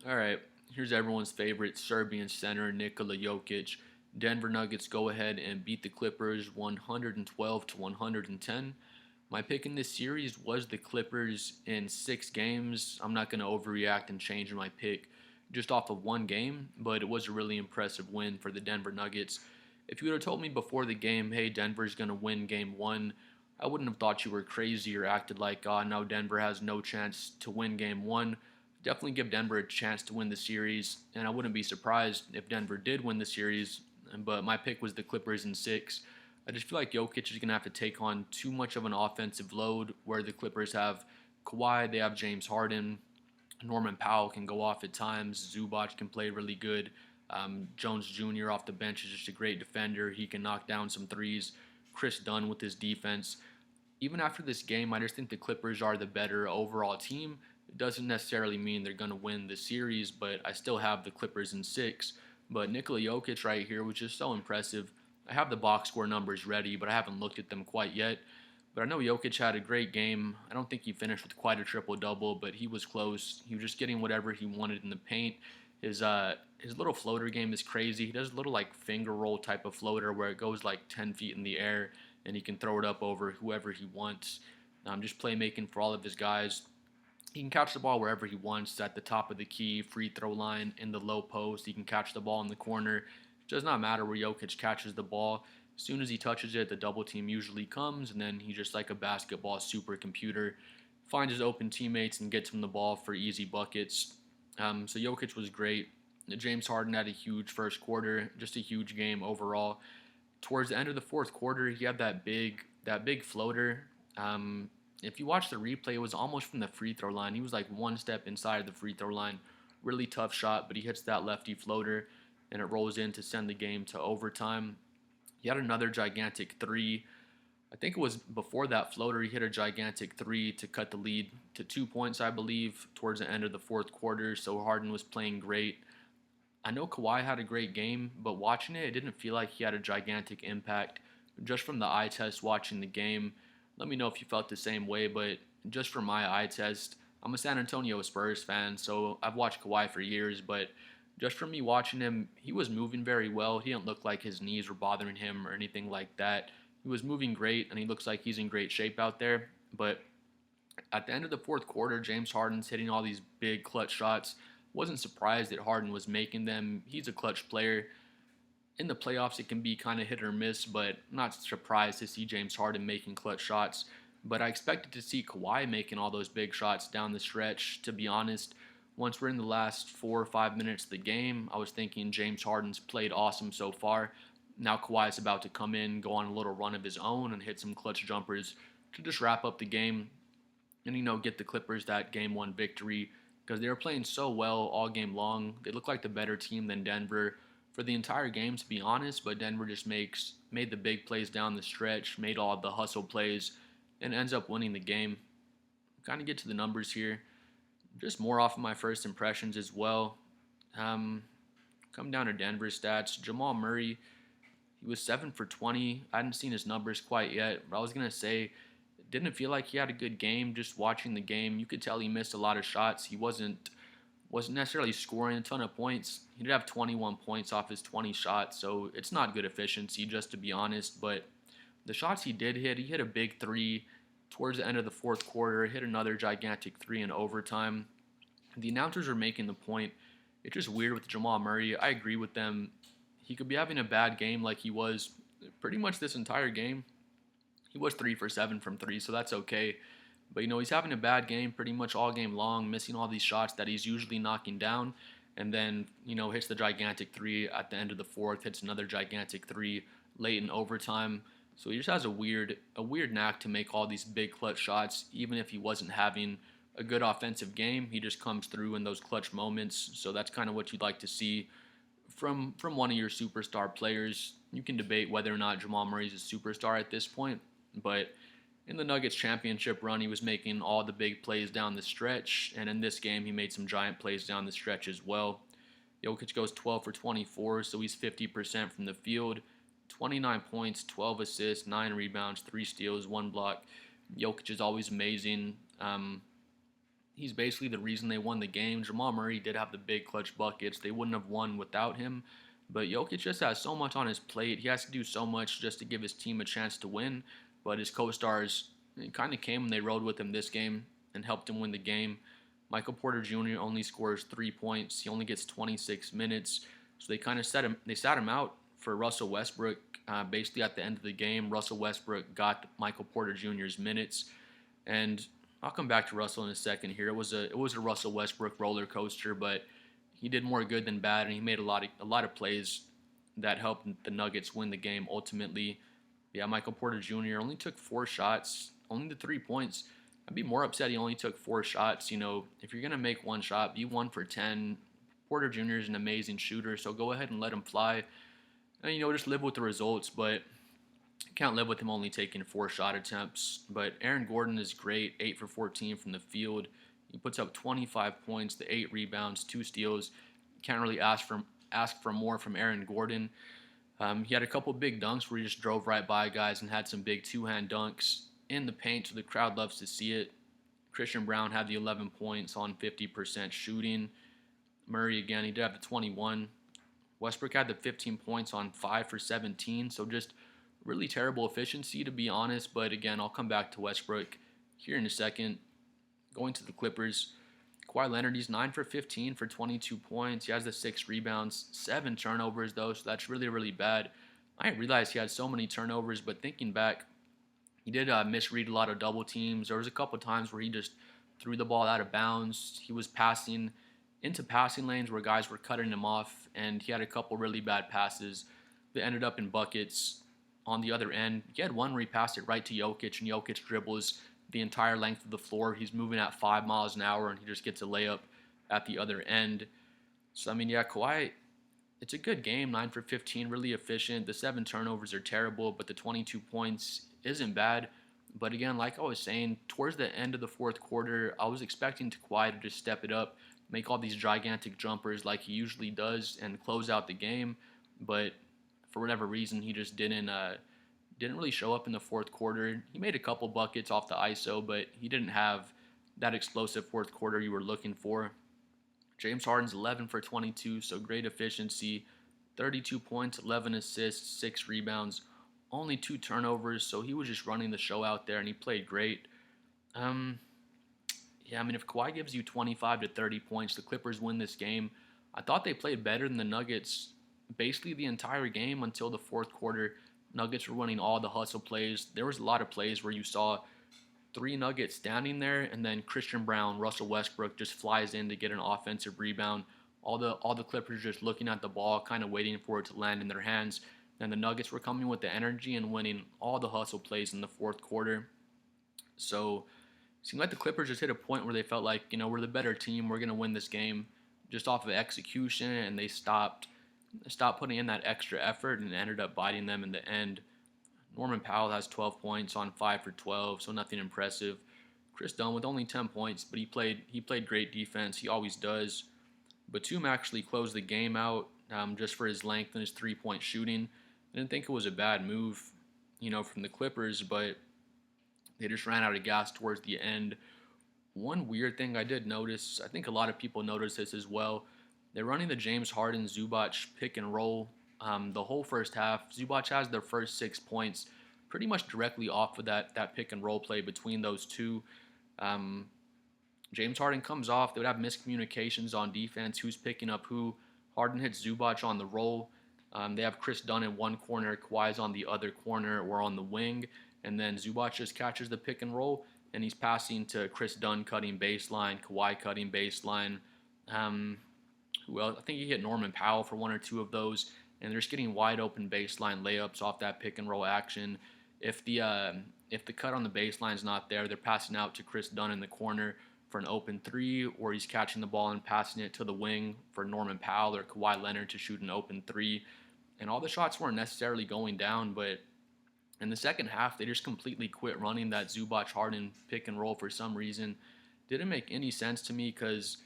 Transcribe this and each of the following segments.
All right, here's everyone's favorite Serbian center, Nikola Jokic. Denver Nuggets go ahead and beat the Clippers 112 to 110. My pick in this series was the Clippers in 6 games. I'm not going to overreact and change my pick just off of one game, but it was a really impressive win for the Denver Nuggets. If you would have told me before the game, hey, Denver's going to win game one, I wouldn't have thought you were crazy or acted like, oh, no, Denver has no chance to win game one. Definitely give Denver a chance to win the series, and I wouldn't be surprised if Denver did win the series, but my pick was the Clippers in 6. I just feel like Jokic is going to have to take on too much of an offensive load where the Clippers have Kawhi, they have James Harden, Norman Powell can go off at times, Zubac can play really good, Jones Jr. off the bench is just a great defender. He can knock down some threes. Chris Dunn with his defense. Even after this game, I just think the Clippers are the better overall team. It doesn't necessarily mean they're going to win the series, but I still have the Clippers in 6. But Nikola Jokic right here was just so impressive. I have the box score numbers ready, but I haven't looked at them quite yet. But I know Jokic had a great game. I don't think he finished with quite a triple double, but he was close. He was just getting whatever he wanted in the paint. His little floater game is crazy. He does a little like finger roll type of floater where it goes like 10 feet in the air and he can throw it up over whoever he wants. Just playmaking for all of his guys. He can catch the ball wherever he wants, at the top of the key, free throw line, in the low post. He can catch the ball in the corner. It does not matter where Jokic catches the ball. As soon as he touches it, the double team usually comes, and then he's just like a basketball supercomputer. Finds his open teammates and gets him the ball for easy buckets. So Jokic was great. James Harden had a huge first quarter, just a huge game overall. Towards the end of the fourth quarter, he had that big floater. If you watch the replay, it was almost from the free throw line. He was like one step inside of the free throw line. Really tough shot, but he hits that lefty floater, and it rolls in to send the game to overtime. He had another gigantic three. I think it was before that floater, he hit a gigantic three to cut the lead to 2 points, I believe, towards the end of the fourth quarter. So Harden was playing great. I know Kawhi had a great game, but watching it didn't feel like he had a gigantic impact. Just from the eye test watching the game, let me know if you felt the same way, but just from my eye test, I'm a San Antonio Spurs fan, so I've watched Kawhi for years, but just from me watching him, he was moving very well. He didn't look like his knees were bothering him or anything like that. He was moving great, and he looks like he's in great shape out there, but at the end of the fourth quarter, James Harden's hitting all these big clutch shots. Wasn't surprised that Harden was making them. He's a clutch player. In the playoffs, it can be kind of hit or miss, but not surprised to see James Harden making clutch shots. But I expected to see Kawhi making all those big shots down the stretch. To be honest, once we're in the last 4 or 5 minutes of the game, I was thinking James Harden's played awesome so far. Now Kawhi's about to come in, go on a little run of his own, and hit some clutch jumpers to just wrap up the game and get the Clippers that game one victory because they were playing so well all game long. They looked like the better team than Denver for the entire game, to be honest, but Denver just made the big plays down the stretch, made all the hustle plays, and ends up winning the game. Kind of get to the numbers here. Just more off of my first impressions as well. Come down to Denver stats. Jamal Murray, he was 7 for 20. I hadn't seen his numbers quite yet, but I was going to say didn't feel like he had a good game. Just watching the game, you could tell he missed a lot of shots. He wasn't necessarily scoring a ton of points. He did have 21 points off his 20 shots, so it's not good efficiency, just to be honest. But the shots he did hit, he hit a big three towards the end of the fourth quarter, hit another gigantic three in overtime. The announcers are making the point. It's just weird with Jamal Murray. I agree with them. He could be having a bad game like he was pretty much this entire game. He was 3 for 7 from three, so that's okay. But he's having a bad game pretty much all game long, missing all these shots that he's usually knocking down, and then hits the gigantic three at the end of the fourth, hits another gigantic three late in overtime. So he just has a weird knack to make all these big clutch shots, even if he wasn't having a good offensive game. He just comes through in those clutch moments. So that's kind of what you'd like to see from one of your superstar players. You can debate whether or not Jamal Murray's a superstar at this point, but in the Nuggets championship run, he was making all the big plays down the stretch, and in this game, he made some giant plays down the stretch as well. Jokic goes 12 for 24, so he's 50% from the field, 29 points, 12 assists, 9 rebounds, 3 steals, 1 block. Jokic is always amazing. He's basically the reason they won the game. Jamal Murray did have the big clutch buckets. They wouldn't have won without him. But Jokic just has so much on his plate. He has to do so much just to give his team a chance to win. But his co-stars kind of came and they rode with him this game and helped him win the game. Michael Porter Jr. only scores 3 points. He only gets 26 minutes. So they kind of sat him out for Russell Westbrook. Basically at the end of the game, Russell Westbrook got Michael Porter Jr.'s minutes, and I'll come back to Russell in a second here. It was a Russell Westbrook roller coaster, but he did more good than bad, and he made a lot of plays that helped the Nuggets win the game ultimately. Yeah, Michael Porter Jr. only took 4 shots, only the 3 points. I'd be more upset he only took 4 shots. If you're gonna make one shot, be 1 for 10. Porter Jr. is an amazing shooter, so go ahead and let him fly. And, just live with the results, but can't live with him only taking 4 shot attempts. But Aaron Gordon is great, 8 for 14 from the field. He puts up 25 points, the 8 rebounds, 2 steals. Can't really ask for more from Aaron Gordon. He had a couple big dunks where he just drove right by guys and had some big two-hand dunks in the paint, so the crowd loves to see it. Christian Brown had the 11 points on 50% shooting. Murray, again, he did have the 21. Westbrook had the 15 points on 5 for 17, so just really terrible efficiency, to be honest. But again, I'll come back to Westbrook here in a second. Going to the Clippers, Kawhi Leonard, he's 9 for 15 for 22 points. He has the 6 rebounds, 7 turnovers, though, so that's really, really bad. I didn't realize he had so many turnovers, but thinking back, he did misread a lot of double teams. There was a couple times where he just threw the ball out of bounds. He was passing into passing lanes where guys were cutting him off, and he had a couple really bad passes that ended up in buckets on the other end. He had one where he passed it right to Jokic, and Jokic dribbles the entire length of the floor. He's moving at 5 miles an hour, and he just gets a layup at the other end. So, yeah, Kawhi, it's a good game, 9 for 15, really efficient. The 7 turnovers are terrible, but the 22 points isn't bad. But again, like I was saying, towards the end of the fourth quarter, I was expecting Kawhi to just step it up, make all these gigantic jumpers like he usually does, and close out the game. But for whatever reason, he just didn't really show up in the fourth quarter. He made a couple buckets off the ISO, but he didn't have that explosive fourth quarter you were looking for. James Harden's 11 for 22, so great efficiency. 32 points, 11 assists, 6 rebounds, only 2 turnovers, so he was just running the show out there, and he played great. If Kawhi gives you 25 to 30 points, the Clippers win this game. I thought they played better than the Nuggets basically the entire game until the fourth quarter. Nuggets were winning all the hustle plays. There was a lot of plays where you saw 3 Nuggets standing there, and then Christian Brown, Russell Westbrook just flies in to get an offensive rebound. All the Clippers just looking at the ball, kind of waiting for it to land in their hands. And the Nuggets were coming with the energy and winning all the hustle plays in the fourth quarter. So it seemed like the Clippers just hit a point where they felt like, we're the better team. We're going to win this game just off of execution, and they stopped putting in that extra effort and ended up biting them in the end. Norman Powell has 12 points on 5 for 12, so nothing impressive. Chris Dunn with only 10 points, but he played great defense. He always does. Batum actually closed the game out just for his length and his 3-point shooting. I didn't think it was a bad move, from the Clippers, but they just ran out of gas towards the end. One weird thing I did notice, I think a lot of people noticed this as well, they're running the James Harden-Zubac pick and roll the whole first half. Zubac has their first 6 points pretty much directly off of that pick and roll play between those two. James Harden comes off. They would have miscommunications on defense, who's picking up who. Harden hits Zubac on the roll. They have Chris Dunn in one corner, Kawhi's on the other corner or on the wing, and then Zubac just catches the pick and roll, and he's passing to Chris Dunn cutting baseline, Kawhi cutting baseline. Who else? I think he hit Norman Powell for 1 or 2 of those, and they're just getting wide open baseline layups off that pick and roll action. If the cut on the baseline is not there, they're passing out to Chris Dunn in the corner for an open 3, or he's catching the ball and passing it to the wing for Norman Powell or Kawhi Leonard to shoot an open 3. And all the shots weren't necessarily going down, but in the second half, they just completely quit running that Zubac Harden pick and roll for some reason. Didn't make any sense to me because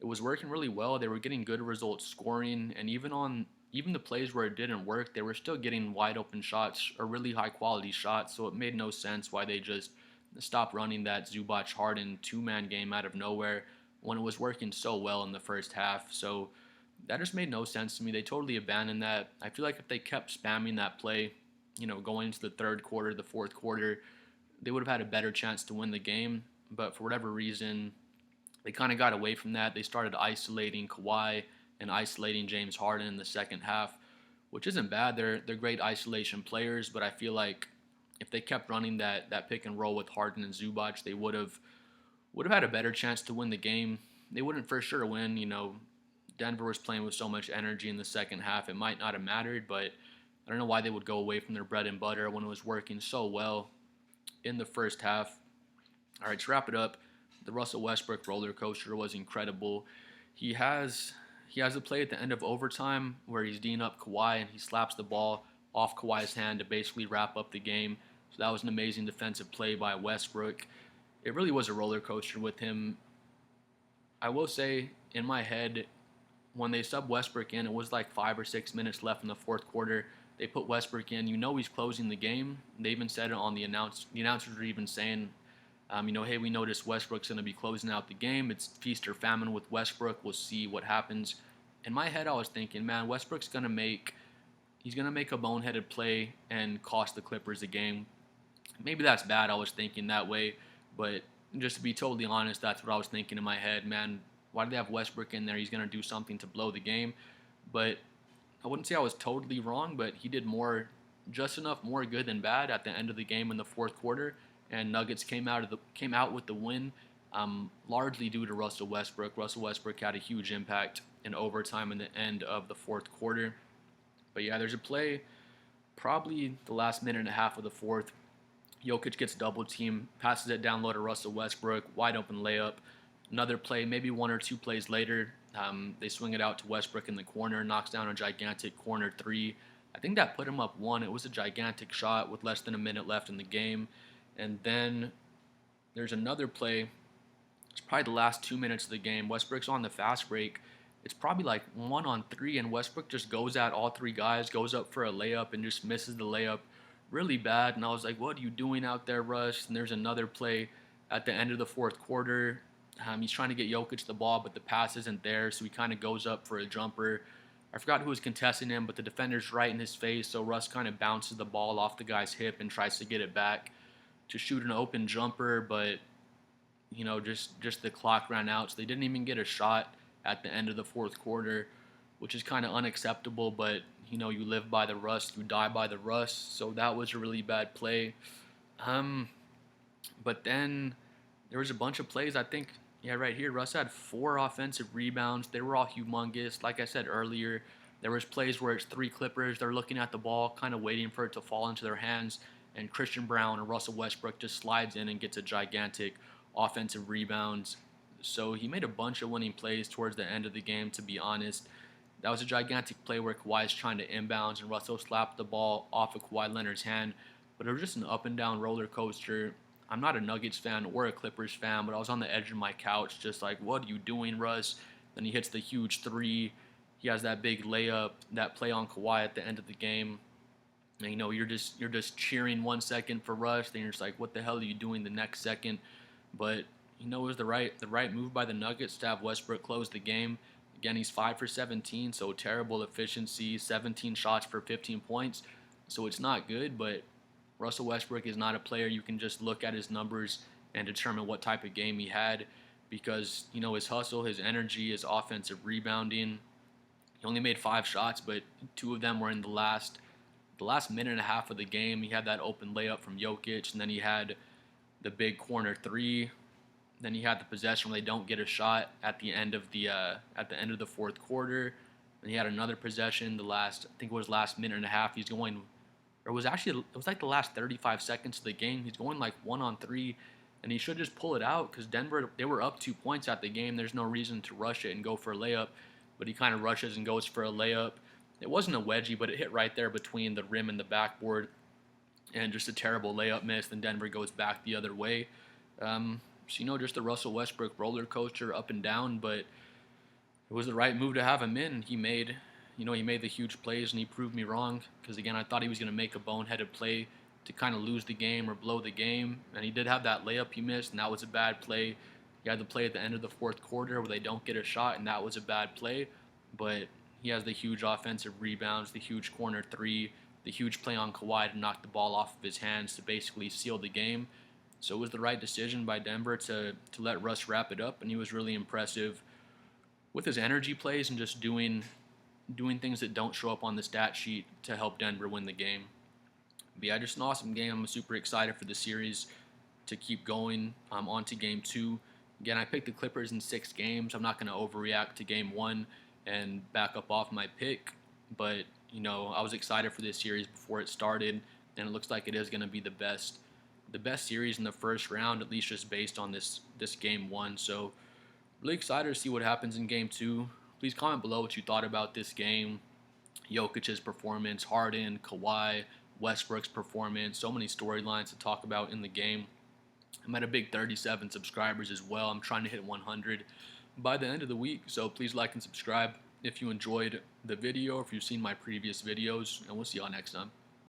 it was working really well. They were getting good results scoring, and even the plays where it didn't work, they were still getting wide open shots or really high quality shots. So it made no sense why they just stop running that Zubac Harden two-man game out of nowhere when it was working so well in the first half. So that just made no sense to me. They totally abandoned that. I feel like if they kept spamming that play, going into the third quarter, the fourth quarter, they would have had a better chance to win the game. But for whatever reason, they kind of got away from that. They started isolating Kawhi and isolating James Harden in the second half, which isn't bad. They're great isolation players, but I feel like if they kept running that pick and roll with Harden and Zubac, they would have had a better chance to win the game. They wouldn't for sure win. Denver was playing with so much energy in the second half. It might not have mattered, but I don't know why they would go away from their bread and butter when it was working so well in the first half. All right, to wrap it up, the Russell Westbrook roller coaster was incredible. He has a play at the end of overtime where he's D'ing up Kawhi and he slaps the ball off Kawhi's hand to basically wrap up the game. So that was an amazing defensive play by Westbrook. It really was a roller coaster with him. I will say, in my head, when they subbed Westbrook in, it was like 5 or 6 minutes left in the fourth quarter. They put Westbrook in. He's closing the game. They even said it on the announce. The announcers were even saying, hey, we noticed Westbrook's going to be closing out the game. It's feast or famine with Westbrook. We'll see what happens. In my head, I was thinking, man, Westbrook's going to make a boneheaded play and cost the Clippers a game. Maybe that's bad. I was thinking that way, but just to be totally honest, that's what I was thinking in my head. Man, why do they have Westbrook in there? He's going to do something to blow the game. But I wouldn't say I was totally wrong, but he did just enough more good than bad at the end of the game in the fourth quarter, and Nuggets came out with the win, largely due to Russell Westbrook. Russell Westbrook had a huge impact in overtime in the end of the fourth quarter. But yeah, there's a play, probably the last minute and a half of the fourth. Jokic gets double team, passes it down low to Russell Westbrook, wide open layup. Another play, maybe one or two plays later, they swing it out to Westbrook in the corner, knocks down a gigantic corner three. I think that put him up one. It was a gigantic shot with less than a minute left in the game. And then there's another play. It's probably the last 2 minutes of the game. Westbrook's on the fast break. It's probably like 1-on-3, and Westbrook just goes at all three guys, goes up for a layup, and just misses the layup really bad. And I was like, what are you doing out there, Russ? And there's another play at the end of the fourth quarter. He's trying to get Jokic the ball, but the pass isn't there, so he kind of goes up for a jumper. I forgot who was contesting him, but the defender's right in his face, so Russ kind of bounces the ball off the guy's hip and tries to get it back to shoot an open jumper, but just the clock ran out, so they didn't even get a shot at the end of the fourth quarter, which is kind of unacceptable, but you live by the Russ, you die by the Russ, so that was a really bad play. But then there was a bunch of plays, I think. Yeah, right here, Russ had 4 offensive rebounds. They were all humongous. Like I said earlier, there was plays where it's 3 Clippers. They're looking at the ball, kind of waiting for it to fall into their hands, and Christian Brown or Russell Westbrook just slides in and gets a gigantic offensive rebound. So he made a bunch of winning plays towards the end of the game, to be honest. That was a gigantic play where Kawhi's trying to inbounds, and Russell slapped the ball off of Kawhi Leonard's hand. But it was just an up and down roller coaster. I'm not a Nuggets fan or a Clippers fan, but I was on the edge of my couch just like, what are you doing, Russ? Then he hits the huge three. He has that big layup, that play on Kawhi at the end of the game. And, you're just cheering 1 second for Russ, then you're just like, what the hell are you doing the next second? But it was the right move by the Nuggets to have Westbrook close the game. Again, he's 5 for 17, so terrible efficiency, 17 shots for 15 points. So it's not good, but Russell Westbrook is not a player you can just look at his numbers and determine what type of game he had, because his hustle, his energy, his offensive rebounding. He only made 5 shots, but 2 of them were in the last minute and a half of the game. He had that open layup from Jokic, and then he had the big corner three. Then he had the possession where they don't get a shot at the end of the fourth quarter. And he had another possession, I think it was last minute and a half. It was like the last 35 seconds of the game. He's going like 1-on-3, and he should just pull it out because Denver, they were up 2 points at the game. There's no reason to rush it and go for a layup, but he kind of rushes and goes for a layup. It wasn't a wedgie, but it hit right there between the rim and the backboard, and just a terrible layup miss. Then Denver goes back the other way. So, just the Russell Westbrook roller coaster up and down, but it was the right move to have him in. He made the huge plays, and he proved me wrong because, again, I thought he was going to make a boneheaded play to kind of lose the game or blow the game. And he did have that layup he missed, and that was a bad play. He had the play at the end of the fourth quarter where they don't get a shot, and that was a bad play. But he has the huge offensive rebounds, the huge corner three, the huge play on Kawhi to knock the ball off of his hands to basically seal the game. So it was the right decision by Denver to let Russ wrap it up, and he was really impressive with his energy plays and just doing things that don't show up on the stat sheet to help Denver win the game. But yeah, just an awesome game. I'm super excited for the series to keep going. I'm on to game 2. Again, I picked the Clippers in 6 games. I'm not going to overreact to game 1 and back up off my pick. But, I was excited for this series before it started, and it looks like it is going to be the best series in the first round, at least just based on this game 1. So really excited to see what happens in game 2. Please comment below what you thought about this game. Jokic's performance, Harden, Kawhi, Westbrook's performance, so many storylines to talk about in the game. I'm at a big 37 subscribers as well. I'm trying to hit 100 by the end of the week, so please like and subscribe if you enjoyed the video or if you've seen my previous videos, and we'll see y'all next time.